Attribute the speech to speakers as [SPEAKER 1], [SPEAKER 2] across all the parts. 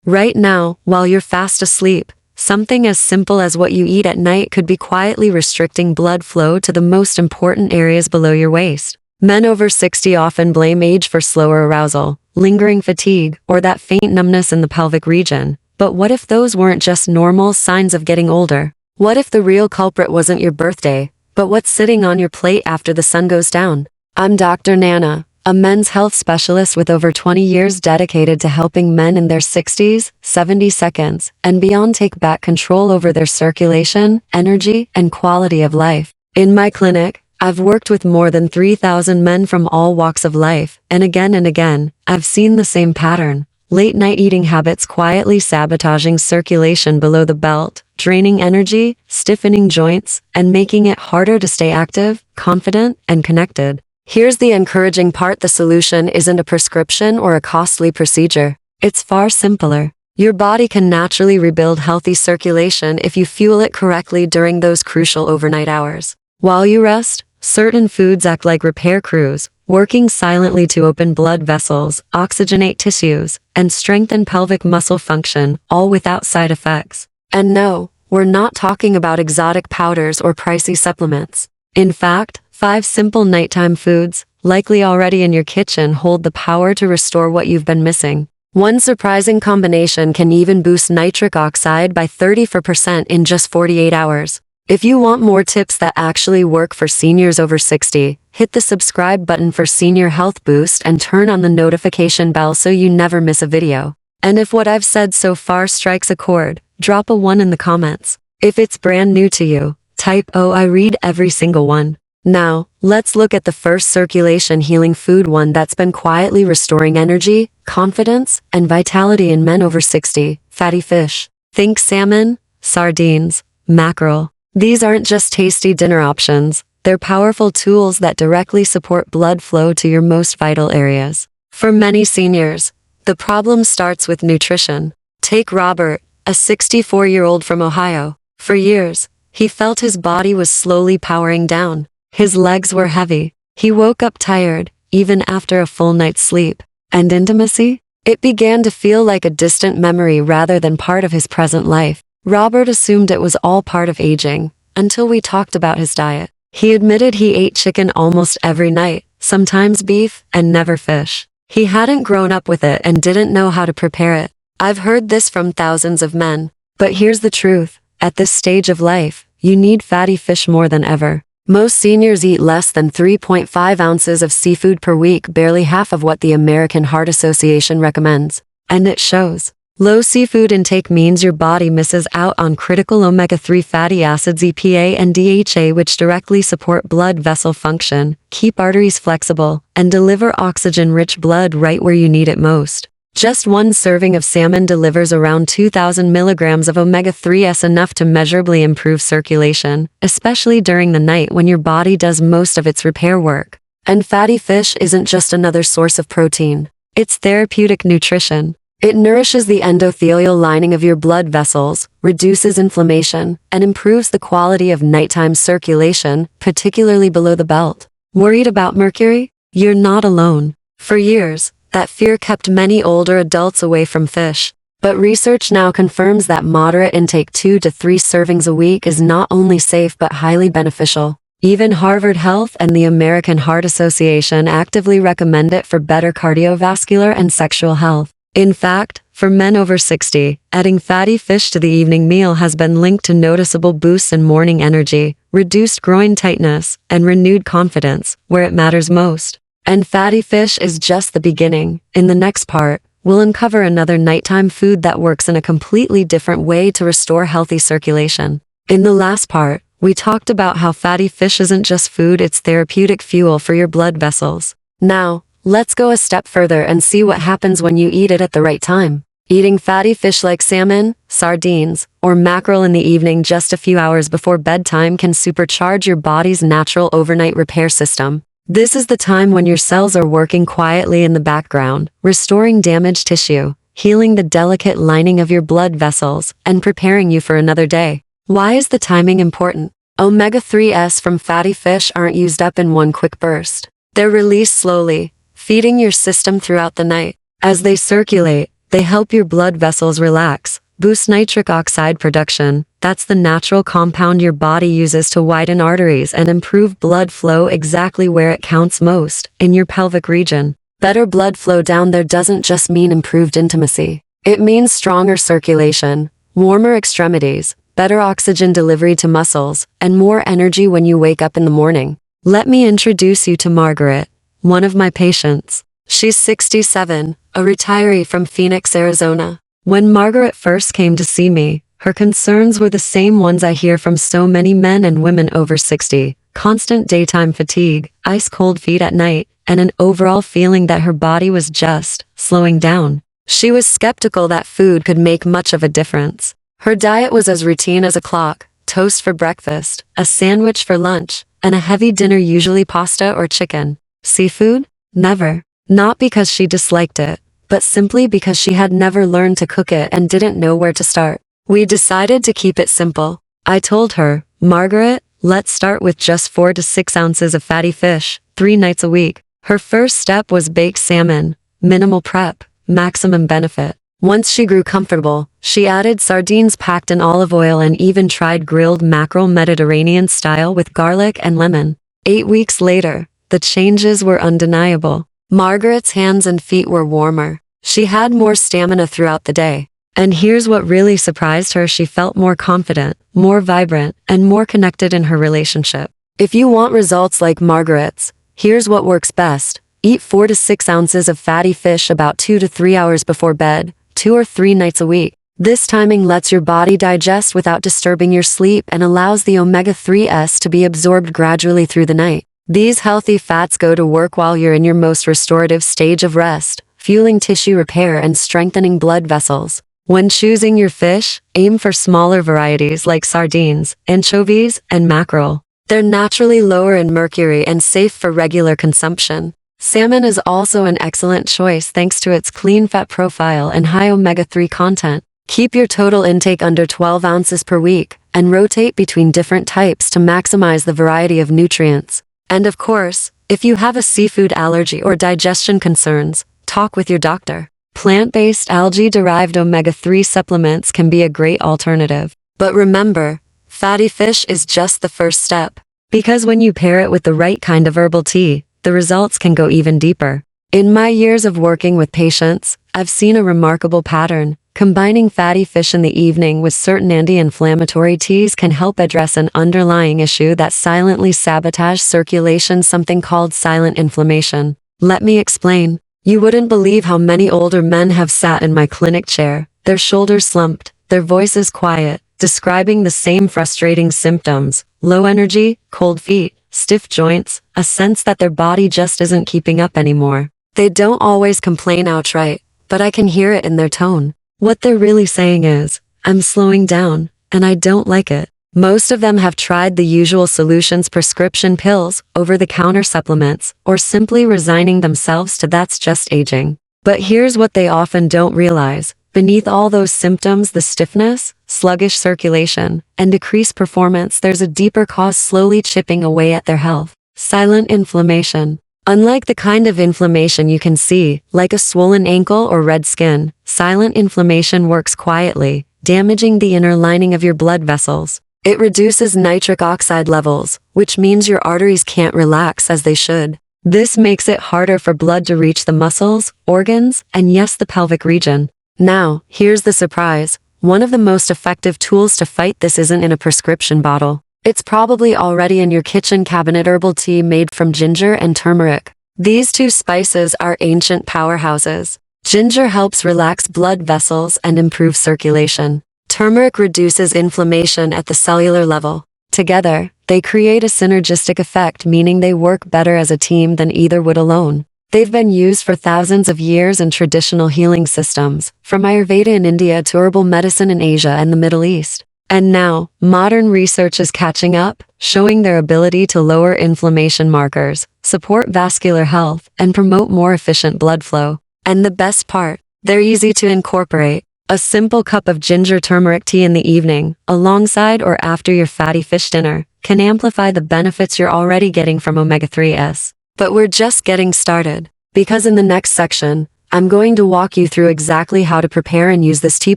[SPEAKER 1] Right now, while you're fast asleep, something as simple as what you eat at night could be quietly restricting blood flow to the most important areas below your waist. Men over 60 often blame age for slower arousal, lingering fatigue, or that faint numbness in the pelvic region. But what if those weren't just normal signs of getting older? What if the real culprit wasn't your birthday, but what's sitting on your plate after the sun goes down? I'm Dr. Nana, a men's health specialist with over 20 years dedicated to helping men in their 60s, 70s, and beyond take back control over their circulation, energy, and quality of life. In my clinic, I've worked with more than 3,000 men from all walks of life, and again, I've seen the same pattern. Late-night eating habits quietly sabotaging circulation below the belt, draining energy, stiffening joints, and making it harder to stay active, confident, and connected. Here's the encouraging part: the solution isn't a prescription or a costly procedure. It's far simpler. Your body can naturally rebuild healthy circulation if you fuel it correctly during those crucial overnight hours. While you rest, certain foods act like repair crews, working silently to open blood vessels, oxygenate tissues, and strengthen pelvic muscle function, all without side effects. And no, we're not talking about exotic powders or pricey supplements. In fact, 5 simple nighttime foods, likely already in your kitchen, hold the power to restore what you've been missing. One surprising combination can even boost nitric oxide by 30% in just 48 hours. If you want more tips that actually work for seniors over 60, hit the subscribe button for Senior Health Boost and turn on the notification bell so you never miss a video. And if what I've said so far strikes a chord, drop a 1 in the comments. If it's brand new to you, type "Oh, I read every single one." Now, let's look at the first circulation healing food, one that's been quietly restoring energy, confidence, and vitality in men over 60, fatty fish. Think salmon, sardines, mackerel. These aren't just tasty dinner options, they're powerful tools that directly support blood flow to your most vital areas. For many seniors, the problem starts with nutrition. Take Robert, a 64-year-old from Ohio. For years, he felt his body was slowly powering down. His legs were heavy. He woke up tired, even after a full night's sleep. And intimacy? It began to feel like a distant memory rather than part of his present life. Robert assumed it was all part of aging, until we talked about his diet. He admitted he ate chicken almost every night, sometimes beef, and never fish. He hadn't grown up with it and didn't know how to prepare it. I've heard this from thousands of men. But here's the truth: at this stage of life, you need fatty fish more than ever. Most seniors eat less than 3.5 ounces of seafood per week, barely half of what the American Heart Association recommends. And it shows. Low seafood intake means your body misses out on critical omega-3 fatty acids EPA and DHA, which directly support blood vessel function, keep arteries flexible, and deliver oxygen-rich blood right where you need it most. Just one serving of salmon delivers around 2,000 milligrams of omega-3s, enough to measurably improve circulation, especially during the night when your body does most of its repair work. And fatty fish isn't just another source of protein. It's therapeutic nutrition. It nourishes the endothelial lining of your blood vessels, reduces inflammation, and improves the quality of nighttime circulation, particularly below the belt. Worried about mercury? You're not alone. For years, that fear kept many older adults away from fish. But research now confirms that moderate intake, 2 to 3 servings a week, is not only safe but highly beneficial. Even Harvard Health and the American Heart Association actively recommend it for better cardiovascular and sexual health. In fact, for men over 60, adding fatty fish to the evening meal has been linked to noticeable boosts in morning energy, reduced groin tightness, and renewed confidence, where it matters most. And fatty fish is just the beginning. In the next part, we'll uncover another nighttime food that works in a completely different way to restore healthy circulation. In the last part, we talked about how fatty fish isn't just food, it's therapeutic fuel for your blood vessels. Now, let's go a step further and see what happens when you eat it at the right time. Eating fatty fish like salmon, sardines, or mackerel in the evening just a few hours before bedtime can supercharge your body's natural overnight repair system. This is the time when your cells are working quietly in the background, restoring damaged tissue, healing the delicate lining of your blood vessels, and preparing you for another day. Why is the timing important? Omega-3s from fatty fish aren't used up in one quick burst. They're released slowly, feeding your system throughout the night. As they circulate, They help your blood vessels relax, boost nitric oxide production. That's the natural compound your body uses to widen arteries and improve blood flow exactly where it counts most, in your pelvic region. Better blood flow down there doesn't just mean improved intimacy. It means stronger circulation, warmer extremities, better oxygen delivery to muscles, and more energy when you wake up in the morning. Let me introduce you to Margaret, one of my patients. She's 67, a retiree from Phoenix, Arizona. When Margaret first came to see me, her concerns were the same ones I hear from so many men and women over 60. Constant daytime fatigue, ice-cold feet at night, and an overall feeling that her body was just slowing down. She was skeptical that food could make much of a difference. Her diet was as routine as a clock: toast for breakfast, a sandwich for lunch, and a heavy dinner, usually pasta or chicken. Seafood? Never. Not because she disliked it, but simply because she had never learned to cook it and didn't know where to start. We decided to keep it simple. I told her, Margaret, let's start with just 4 to 6 ounces of fatty fish, 3 nights a week. Her first step was baked salmon, minimal prep, maximum benefit. Once she grew comfortable, she added sardines packed in olive oil and even tried grilled mackerel Mediterranean style with garlic and lemon. 8 weeks later, the changes were undeniable. Margaret's hands and feet were warmer. She had more stamina throughout the day. And here's what really surprised her: she felt more confident, more vibrant, and more connected in her relationship. If you want results like Margaret's, here's what works best. Eat 4 to 6 ounces of fatty fish about 2 to 3 hours before bed, 2 or 3 nights a week. This timing lets your body digest without disturbing your sleep and allows the omega-3s to be absorbed gradually through the night. These healthy fats go to work while you're in your most restorative stage of rest, fueling tissue repair and strengthening blood vessels. When choosing your fish, aim for smaller varieties like sardines, anchovies, and mackerel. They're naturally lower in mercury and safe for regular consumption. Salmon is also an excellent choice thanks to its clean fat profile and high omega-3 content. Keep your total intake under 12 ounces per week, and rotate between different types to maximize the variety of nutrients. And of course, if you have a seafood allergy or digestion concerns, talk with your doctor. Plant-based algae-derived omega-3 supplements can be a great alternative. But remember, fatty fish is just the first step. Because when you pair it with the right kind of herbal tea, the results can go even deeper. In my years of working with patients, I've seen a remarkable pattern. Combining fatty fish in the evening with certain anti-inflammatory teas can help address an underlying issue that silently sabotages circulation, something called silent inflammation. Let me explain. You wouldn't believe how many older men have sat in my clinic chair, their shoulders slumped, their voices quiet, describing the same frustrating symptoms: low energy, cold feet, stiff joints, a sense that their body just isn't keeping up anymore. They don't always complain outright, but I can hear it in their tone. What they're really saying is, I'm slowing down, and I don't like it. Most of them have tried the usual solutions: prescription pills, over-the-counter supplements, or simply resigning themselves to that's just aging. But here's what they often don't realize. Beneath all those symptoms, the stiffness, sluggish circulation, and decreased performance, there's a deeper cause slowly chipping away at their health: silent inflammation. Unlike the kind of inflammation you can see, like a swollen ankle or red skin, silent inflammation works quietly, damaging the inner lining of your blood vessels. It reduces nitric oxide levels, which means your arteries can't relax as they should. This makes it harder for blood to reach the muscles, organs, and yes, the pelvic region. Now, here's the surprise. One of the most effective tools to fight this isn't in a prescription bottle. It's probably already in your kitchen cabinet: herbal tea made from ginger and turmeric. These two spices are ancient powerhouses. Ginger helps relax blood vessels and improve circulation. Turmeric reduces inflammation at the cellular level. Together, they create a synergistic effect, meaning they work better as a team than either would alone. They've been used for thousands of years in traditional healing systems, from Ayurveda in India to herbal medicine in Asia and the Middle East. And now, modern research is catching up, showing their ability to lower inflammation markers, support vascular health, and promote more efficient blood flow. And the best part, they're easy to incorporate. A simple cup of ginger turmeric tea in the evening, alongside or after your fatty fish dinner, can amplify the benefits you're already getting from omega-3s. But we're just getting started, because in the next section, I'm going to walk you through exactly how to prepare and use this tea.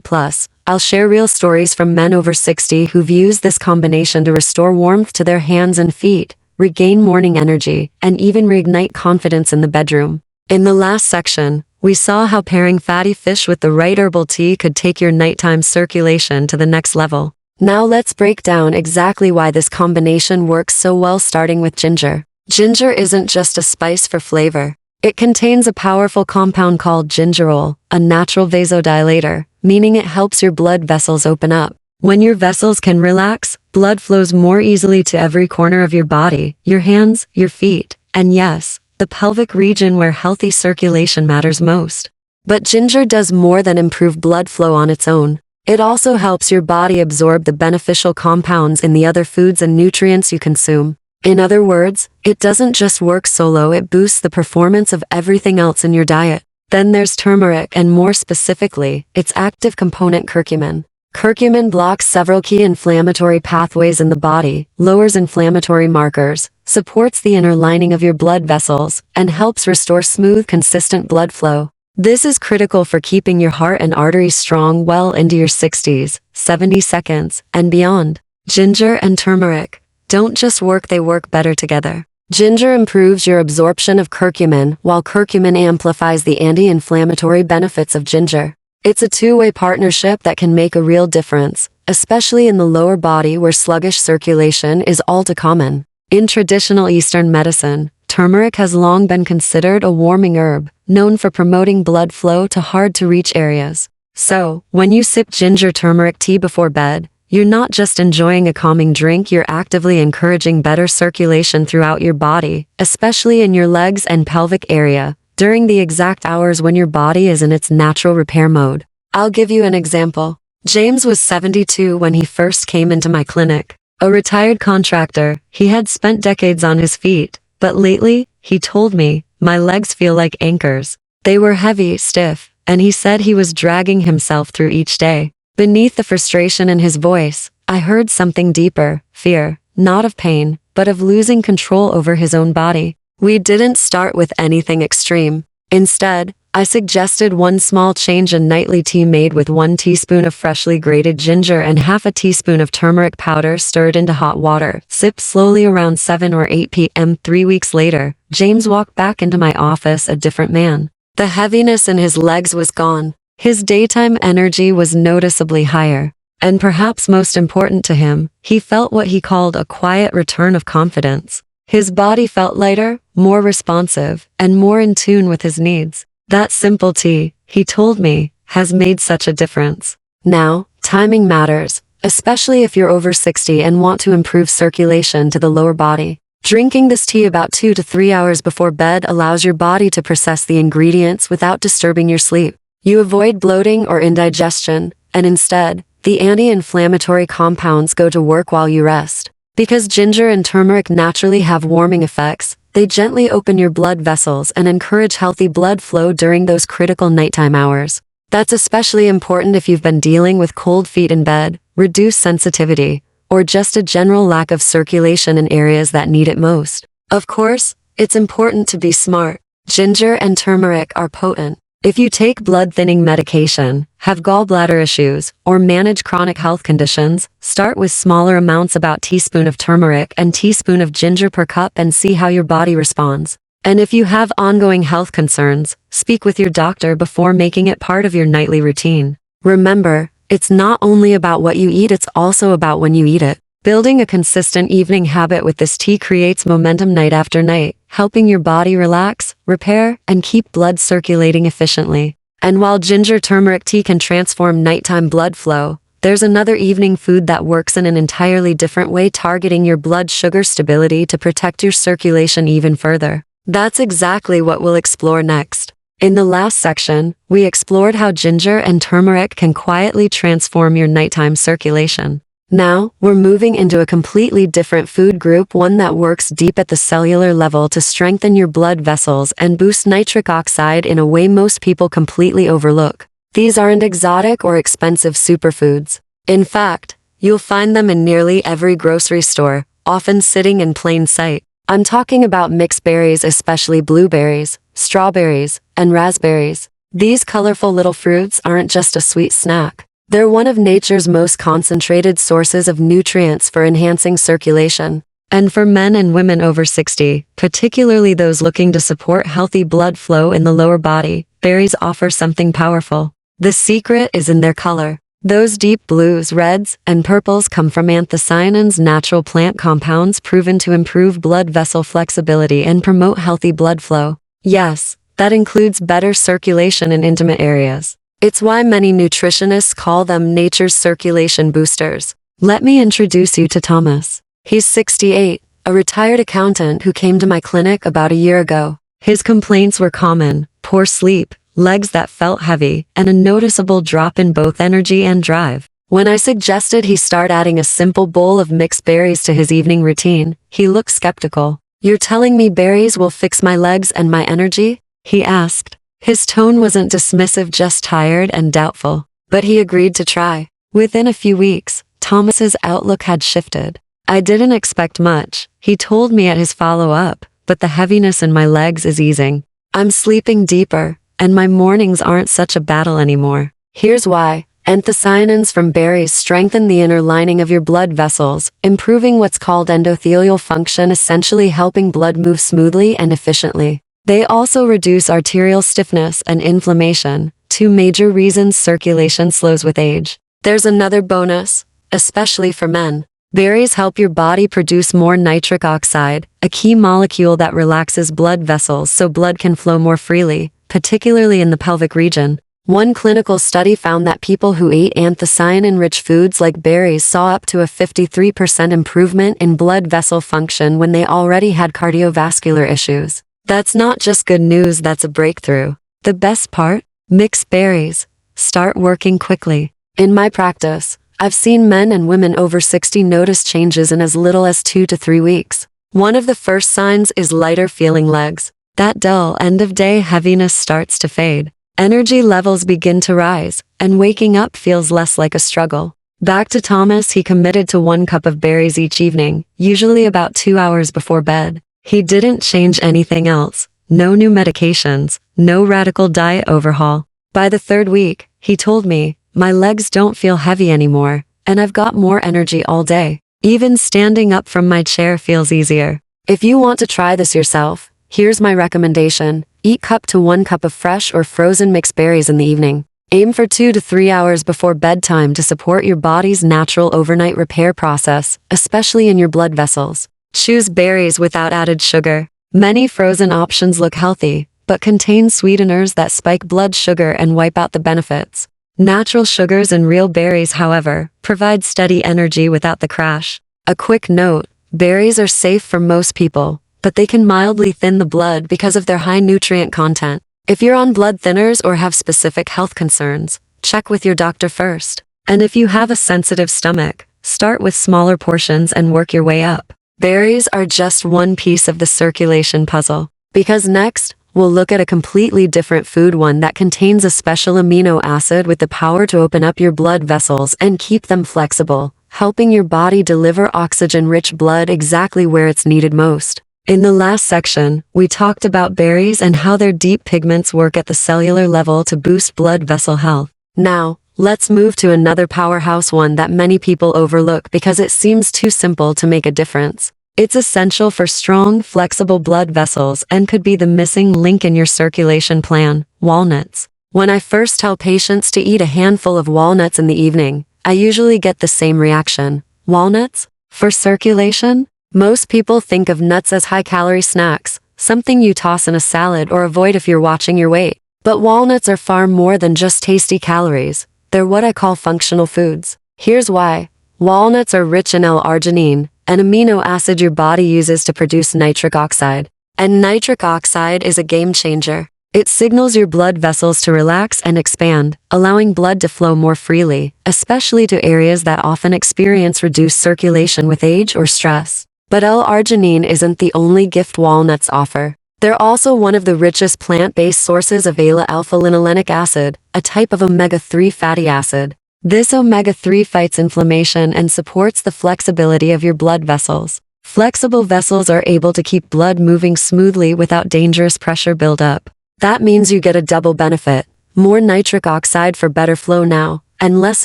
[SPEAKER 1] Plus, I'll share real stories from men over 60 who've used this combination to restore warmth to their hands and feet, regain morning energy, and even reignite confidence in the bedroom. In the last section, we saw how pairing fatty fish with the right herbal tea could take your nighttime circulation to the next level. Now let's break down exactly why this combination works so well, starting with ginger. Ginger isn't just a spice for flavor. It contains a powerful compound called gingerol, a natural vasodilator, meaning it helps your blood vessels open up. When your vessels can relax, blood flows more easily to every corner of your body, your hands, your feet, and yes, the pelvic region where healthy circulation matters most. But ginger does more than improve blood flow on its own. It also helps your body absorb the beneficial compounds in the other foods and nutrients you consume. In other words, it doesn't just work solo, it boosts the performance of everything else in your diet. Then there's turmeric, and more specifically, its active component curcumin. Curcumin blocks several key inflammatory pathways in the body, lowers inflammatory markers, supports the inner lining of your blood vessels, and helps restore smooth, consistent blood flow. This is critical for keeping your heart and arteries strong well into your 60s, 70 seconds, and beyond. Ginger and turmeric don't just work, they work better together. Ginger improves your absorption of curcumin, while curcumin amplifies the anti-inflammatory benefits of ginger. It's a two-way partnership that can make a real difference, especially in the lower body where sluggish circulation is all too common. In traditional Eastern medicine, turmeric has long been considered a warming herb, known for promoting blood flow to hard-to-reach areas. So, when you sip ginger turmeric tea before bed, you're not just enjoying a calming drink, you're actively encouraging better circulation throughout your body, especially in your legs and pelvic area, during the exact hours when your body is in its natural repair mode. I'll give you an example. James was 72 when he first came into my clinic. A retired contractor, he had spent decades on his feet, but lately, he told me, my legs feel like anchors. They were heavy, stiff, and he said he was dragging himself through each day. Beneath the frustration in his voice, I heard something deeper, fear, not of pain, but of losing control over his own body. We didn't start with anything extreme. Instead, I suggested one small change: a nightly tea made with 1 teaspoon of freshly grated ginger and half a teaspoon of turmeric powder stirred into hot water. Sip slowly around 7 or 8 p.m. 3 weeks later, James walked back into my office a different man. The heaviness in his legs was gone. His daytime energy was noticeably higher. And perhaps most important to him, he felt what he called a quiet return of confidence. His body felt lighter, more responsive, and more in tune with his needs. That simple tea, he told me, has made such a difference. Now, timing matters, especially if you're over 60 and want to improve circulation to the lower body. Drinking this tea about 2 to 3 hours before bed allows your body to process the ingredients without disturbing your sleep. You avoid bloating or indigestion, and instead, the anti-inflammatory compounds go to work while you rest. Because ginger and turmeric naturally have warming effects, they gently open your blood vessels and encourage healthy blood flow during those critical nighttime hours. That's especially important if you've been dealing with cold feet in bed, reduced sensitivity, or just a general lack of circulation in areas that need it most. Of course, it's important to be smart. Ginger and turmeric are potent. If you take blood-thinning medication, have gallbladder issues, or manage chronic health conditions, start with smaller amounts, about teaspoon of turmeric and teaspoon of ginger per cup, and see how your body responds. And if you have ongoing health concerns, speak with your doctor before making it part of your nightly routine. Remember, it's not only about what you eat, it's also about when you eat it. Building a consistent evening habit with this tea creates momentum night after night, helping your body relax, repair, and keep blood circulating efficiently. And while ginger turmeric tea can transform nighttime blood flow, there's another evening food that works in an entirely different way, targeting your blood sugar stability to protect your circulation even further. That's exactly what we'll explore next. In the last section, we explored how ginger and turmeric can quietly transform your nighttime circulation. Now, we're moving into a completely different food group, one that works deep at the cellular level to strengthen your blood vessels and boost nitric oxide in a way most people completely overlook. These aren't exotic or expensive superfoods. In fact, you'll find them in nearly every grocery store, often sitting in plain sight. I'm talking about mixed berries, especially blueberries, strawberries, and raspberries. These colorful little fruits aren't just a sweet snack. They're one of nature's most concentrated sources of nutrients for enhancing circulation. And for men and women over 60, particularly those looking to support healthy blood flow in the lower body, berries offer something powerful. The secret is in their color. Those deep blues, reds, and purples come from anthocyanins, natural plant compounds proven to improve blood vessel flexibility and promote healthy blood flow. Yes, that includes better circulation in intimate areas. It's why many nutritionists call them nature's circulation boosters. Let me introduce you to Thomas. He's 68, a retired accountant who came to my clinic about a year ago. His complaints were common: poor sleep, legs that felt heavy, and a noticeable drop in both energy and drive. When I suggested he start adding a simple bowl of mixed berries to his evening routine, he looked skeptical. "You're telling me berries will fix my legs and my energy?" he asked. His tone wasn't dismissive, just tired and doubtful. But he agreed to try. Within a few weeks, Thomas's outlook had shifted. "I didn't expect much," he told me at his follow-up, "but the heaviness in my legs is easing. I'm sleeping deeper, and my mornings aren't such a battle anymore." Here's why. Anthocyanins from berries strengthen the inner lining of your blood vessels, improving what's called endothelial function, essentially helping blood move smoothly and efficiently. They also reduce arterial stiffness and inflammation, two major reasons circulation slows with age. There's another bonus, especially for men. Berries help your body produce more nitric oxide, a key molecule that relaxes blood vessels so blood can flow more freely, particularly in the pelvic region. One clinical study found that people who ate anthocyanin-rich foods like berries saw up to a 53% improvement in blood vessel function when they already had cardiovascular issues. That's not just good news, that's a breakthrough. The best part? Mix berries. Start working quickly. In my practice, I've seen men and women over 60 notice changes in as little as 2 to 3 weeks. One of the first signs is lighter feeling legs. That dull end-of-day heaviness starts to fade. Energy levels begin to rise, and waking up feels less like a struggle. Back to Thomas, he committed to 1 cup of berries each evening, usually about 2 hours before bed. He didn't change anything else. No new medications, no radical diet overhaul. By the 3rd week, he told me, "My legs don't feel heavy anymore, and I've got more energy all day. Even standing up from my chair feels easier." If you want to try this yourself, here's my recommendation. Eat cup to 1 cup of fresh or frozen mixed berries in the evening. Aim for 2 to 3 hours before bedtime to support your body's natural overnight repair process, especially in your blood vessels. Choose berries without added sugar. Many frozen options look healthy, but contain sweeteners that spike blood sugar and wipe out the benefits. Natural sugars in real berries, however, provide steady energy without the crash. A quick note: berries are safe for most people, but they can mildly thin the blood because of their high nutrient content. If you're on blood thinners or have specific health concerns, check with your doctor first. And if you have a sensitive stomach, start with smaller portions and work your way up. Berries are just one piece of the circulation puzzle, because next, we'll look at a completely different food, one that contains a special amino acid with the power to open up your blood vessels and keep them flexible, helping your body deliver oxygen-rich blood exactly where it's needed most. In the last section, we talked about berries and how their deep pigments work at the cellular level to boost blood vessel health. Now, let's move to another powerhouse, one that many people overlook because it seems too simple to make a difference. It's essential for strong, flexible blood vessels and could be the missing link in your circulation plan: walnuts. When I first tell patients to eat a handful of walnuts in the evening, I usually get the same reaction: walnuts? For circulation? Most people think of nuts as high-calorie snacks, something you toss in a salad or avoid if you're watching your weight. But walnuts are far more than just tasty calories. They're what I call functional foods. Here's why. Walnuts are rich in L-arginine, an amino acid your body uses to produce nitric oxide. And nitric oxide is a game changer. It signals your blood vessels to relax and expand, allowing blood to flow more freely, especially to areas that often experience reduced circulation with age or stress. But L-arginine isn't the only gift walnuts offer. They're also one of the richest plant-based sources of alpha-linolenic acid, a type of omega-3 fatty acid. This omega-3 fights inflammation and supports the flexibility of your blood vessels. Flexible vessels are able to keep blood moving smoothly without dangerous pressure buildup. That means you get a double benefit: More nitric oxide for better flow now, and less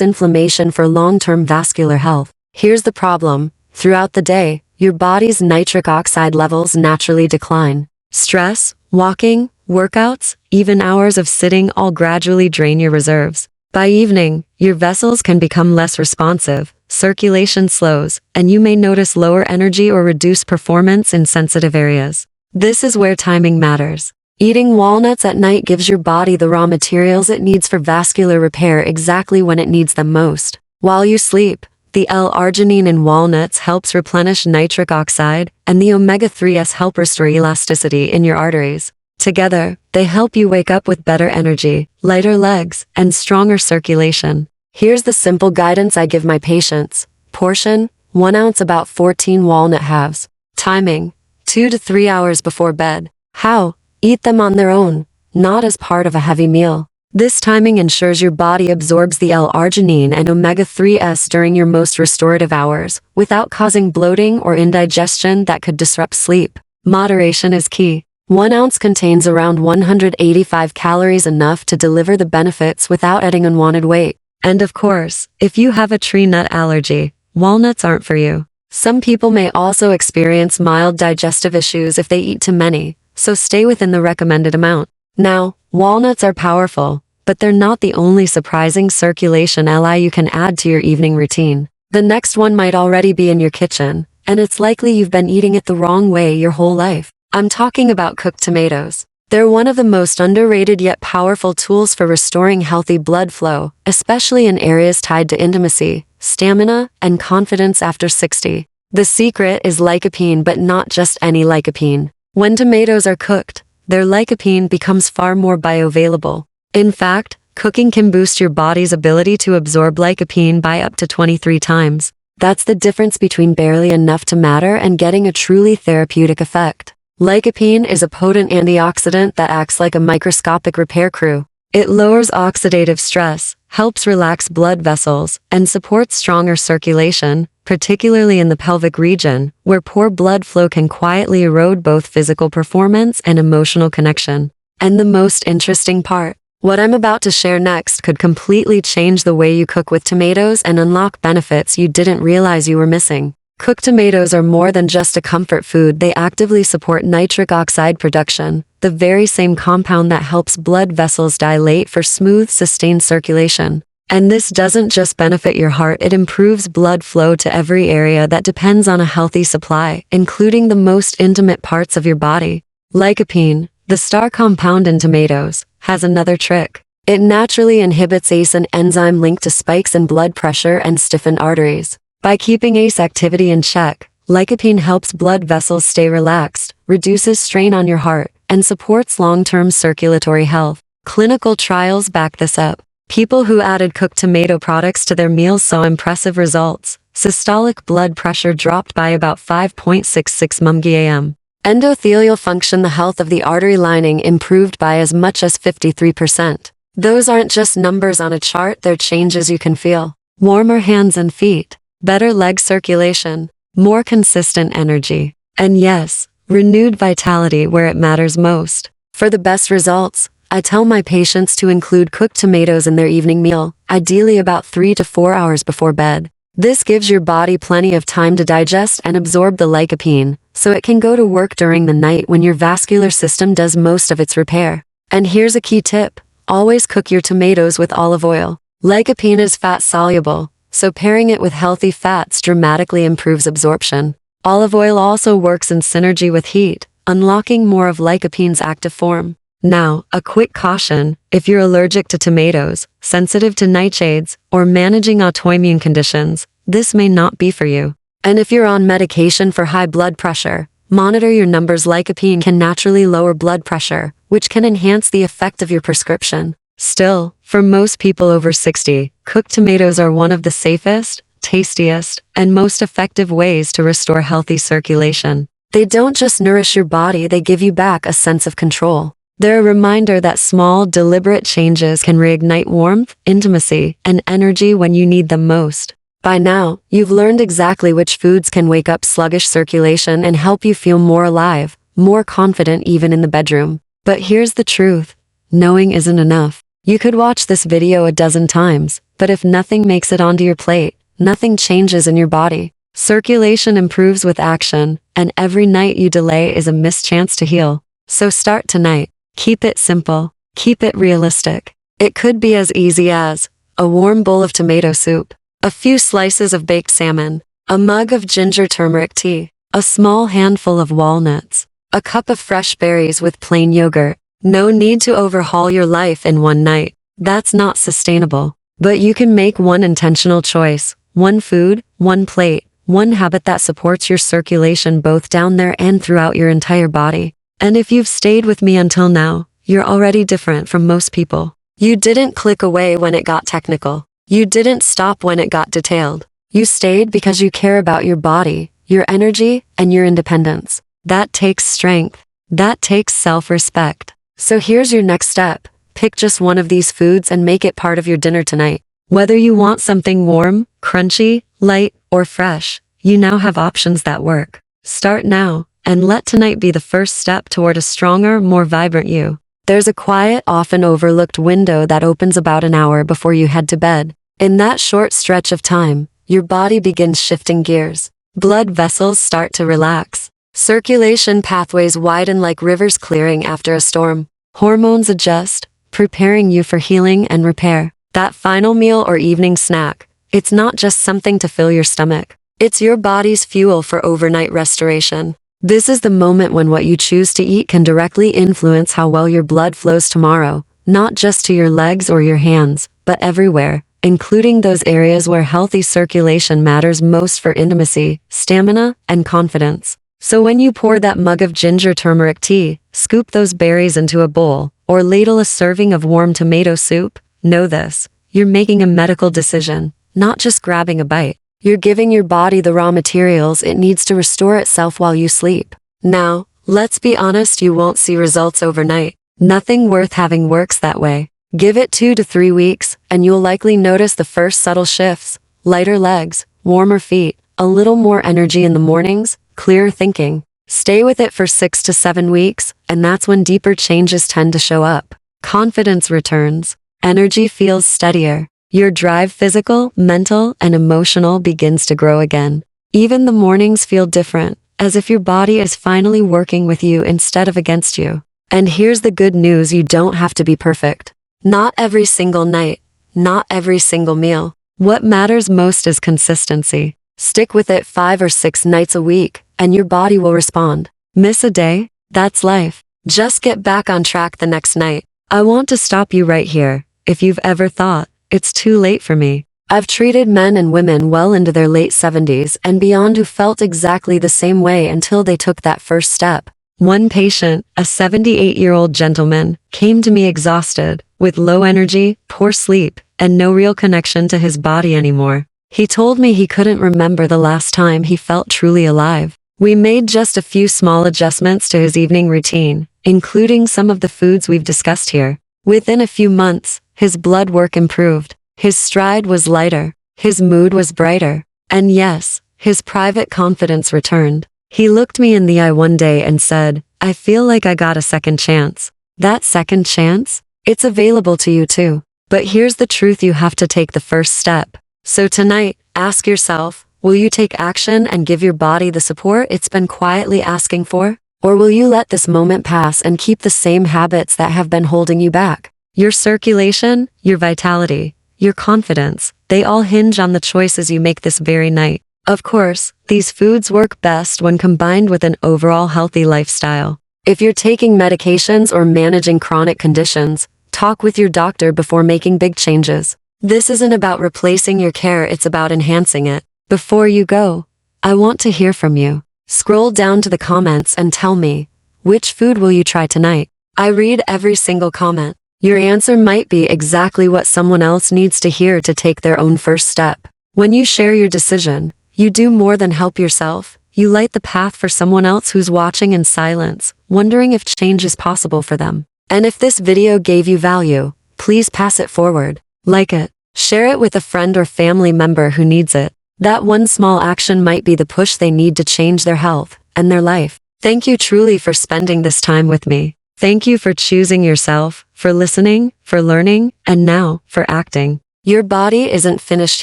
[SPEAKER 1] inflammation for long-term vascular health. Here's the problem. Throughout the day, your body's nitric oxide levels naturally decline. Stress, walking, workouts, even hours of sitting all gradually drain your reserves. By evening, your vessels can become less responsive, circulation slows, and you may notice lower energy or reduced performance in sensitive areas. This is where timing matters. Eating walnuts at night gives your body the raw materials it needs for vascular repair exactly when it needs them most. While you sleep, the L-arginine in walnuts helps replenish nitric oxide, and the omega-3s help restore elasticity in your arteries. Together, they help you wake up with better energy, lighter legs, and stronger circulation. Here's the simple guidance I give my patients. Portion, 1 ounce about 14 walnut halves. Timing, 2 to 3 hours before bed. How? Eat them on their own, not as part of a heavy meal. This timing ensures your body absorbs the L-arginine and omega-3s during your most restorative hours, without causing bloating or indigestion that could disrupt sleep. Moderation is key. 1 ounce contains around 185 calories, enough to deliver the benefits without adding unwanted weight. And of course, if you have a tree nut allergy, walnuts aren't for you. Some people may also experience mild digestive issues if they eat too many, so stay within the recommended amount. Now, walnuts are powerful, but they're not the only surprising circulation ally you can add to your evening routine. The next one might already be in your kitchen, and it's likely you've been eating it the wrong way your whole life. I'm talking about cooked tomatoes. They're one of the most underrated yet powerful tools for restoring healthy blood flow, especially in areas tied to intimacy, stamina, and confidence after 60. The secret is lycopene, but not just any lycopene. When tomatoes are cooked, their lycopene becomes far more bioavailable. In fact, cooking can boost your body's ability to absorb lycopene by up to 23 times. That's the difference between barely enough to matter and getting a truly therapeutic effect. Lycopene is a potent antioxidant that acts like a microscopic repair crew. It lowers oxidative stress, helps relax blood vessels, and supports stronger circulation, particularly in the pelvic region, where poor blood flow can quietly erode both physical performance and emotional connection. And the most interesting part, what I'm about to share next could completely change the way you cook with tomatoes and unlock benefits you didn't realize you were missing. Cooked tomatoes are more than just a comfort food. They actively support nitric oxide production, the very same compound that helps blood vessels dilate for smooth, sustained circulation. And this doesn't just benefit your heart, it improves blood flow to every area that depends on a healthy supply, including the most intimate parts of your body. Lycopene, the star compound in tomatoes, has another trick. It naturally inhibits ACE, an enzyme linked to spikes in blood pressure and stiffened arteries. By keeping ACE activity in check, lycopene helps blood vessels stay relaxed, reduces strain on your heart, and supports long-term circulatory health. Clinical trials back this up. People who added cooked tomato products to their meals saw impressive results. Systolic blood pressure dropped by about 5.66 mmHg. Endothelial function, the health of the artery lining, improved by as much as 53%. Those aren't just numbers on a chart, they're changes you can feel. Warmer hands and feet, better leg circulation, more consistent energy, and yes, renewed vitality where it matters most. For the best results, I tell my patients to include cooked tomatoes in their evening meal, ideally about 3 to 4 hours before bed. This gives your body plenty of time to digest and absorb the lycopene, so it can go to work during the night when your vascular system does most of its repair. And here's a key tip: always cook your tomatoes with olive oil. Lycopene is fat-soluble, so pairing it with healthy fats dramatically improves absorption. Olive oil also works in synergy with heat, unlocking more of lycopene's active form. Now, a quick caution: if you're allergic to tomatoes, sensitive to nightshades, or managing autoimmune conditions, this may not be for you. And if you're on medication for high blood pressure, monitor your numbers. Lycopene can naturally lower blood pressure, which can enhance the effect of your prescription. Still, for most people over 60, cooked tomatoes are one of the safest, tastiest, and most effective ways to restore healthy circulation. They don't just nourish your body, they give you back a sense of control. They're a reminder that small, deliberate changes can reignite warmth, intimacy, and energy when you need them most. By now, you've learned exactly which foods can wake up sluggish circulation and help you feel more alive, more confident even in the bedroom. But here's the truth: knowing isn't enough. You could watch this video a dozen times, but if nothing makes it onto your plate, nothing changes in your body. Circulation improves with action, and every night you delay is a missed chance to heal. So start tonight. Keep it simple. Keep it realistic. It could be as easy as a warm bowl of tomato soup, a few slices of baked salmon, a mug of ginger turmeric tea, a small handful of walnuts, a cup of fresh berries with plain yogurt. No need to overhaul your life in one night. That's not sustainable. But you can make one intentional choice, one food, one plate, one habit that supports your circulation both down there and throughout your entire body. And if you've stayed with me until now, you're already different from most people. You didn't click away when it got technical. You didn't stop when it got detailed. You stayed because you care about your body, your energy, and your independence. That takes strength. That takes self-respect. So here's your next step. Pick just one of these foods and make it part of your dinner tonight. Whether you want something warm, crunchy, light, or fresh, you now have options that work. Start now, and let tonight be the first step toward a stronger, more vibrant you. There's a quiet, often overlooked window that opens about an hour before you head to bed. In that short stretch of time, your body begins shifting gears. Blood vessels start to relax. Circulation pathways widen like rivers clearing after a storm. Hormones adjust, preparing you for healing and repair. That final meal or evening snack, it's not just something to fill your stomach. It's your body's fuel for overnight restoration. This is the moment when what you choose to eat can directly influence how well your blood flows tomorrow, not just to your legs or your hands, but everywhere, including those areas where healthy circulation matters most for intimacy, stamina, and confidence. So when you pour that mug of ginger turmeric tea, scoop those berries into a bowl, or ladle a serving of warm tomato soup, know this: you're making a medical decision, not just grabbing a bite. You're giving your body the raw materials it needs to restore itself while you sleep. Now, let's be honest, you won't see results overnight. Nothing worth having works that way. Give it 2 to 3 weeks, and you'll likely notice the first subtle shifts: lighter legs, warmer feet, a little more energy in the mornings, clearer thinking. Stay with it for 6 to 7 weeks, and that's when deeper changes tend to show up. Confidence returns. Energy feels steadier. Your drive, physical, mental, and emotional, begins to grow again. Even the mornings feel different, as if your body is finally working with you instead of against you. And here's the good news: you don't have to be perfect. Not every single night. Not every single meal. What matters most is consistency. Stick with it 5 or 6 nights a week, and your body will respond. Miss a day? That's life. Just get back on track the next night. I want to stop you right here. If you've ever thought, it's too late for me. I've treated men and women well into their late 70s and beyond who felt exactly the same way until they took that first step. One patient, a 78-year-old gentleman, came to me exhausted, with low energy, poor sleep, and no real connection to his body anymore. He told me he couldn't remember the last time he felt truly alive. We made just a few small adjustments to his evening routine, including some of the foods we've discussed here. Within a few months, his blood work improved. His stride was lighter. His mood was brighter. And yes, his private confidence returned. He looked me in the eye one day and said, "I feel like I got a second chance." That second chance? It's available to you too. But here's the truth: you have to take the first step. So tonight, ask yourself, will you take action and give your body the support it's been quietly asking for? Or will you let this moment pass and keep the same habits that have been holding you back? Your circulation, your vitality, your confidence, they all hinge on the choices you make this very night. Of course, these foods work best when combined with an overall healthy lifestyle. If you're taking medications or managing chronic conditions, talk with your doctor before making big changes. This isn't about replacing your care, it's about enhancing it. Before you go, I want to hear from you. Scroll down to the comments and tell me, which food will you try tonight? I read every single comment. Your answer might be exactly what someone else needs to hear to take their own first step. When you share your decision, you do more than help yourself. You light the path for someone else who's watching in silence, wondering if change is possible for them. And if this video gave you value, please pass it forward. Like it. Share it with a friend or family member who needs it. That one small action might be the push they need to change their health and their life. Thank you truly for spending this time with me. Thank you for choosing yourself, for listening, for learning, and now for acting. Your body isn't finished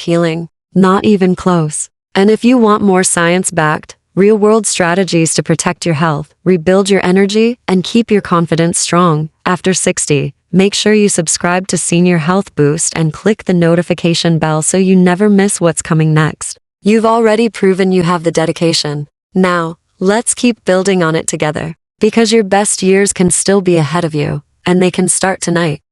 [SPEAKER 1] healing, not even close. And if you want more science-backed, real-world strategies to protect your health, rebuild your energy, and keep your confidence strong after 60, make sure you subscribe to Senior Health Boost and click the notification bell so you never miss what's coming next. You've already proven you have the dedication. Now, let's keep building on it together. Because your best years can still be ahead of you, and they can start tonight.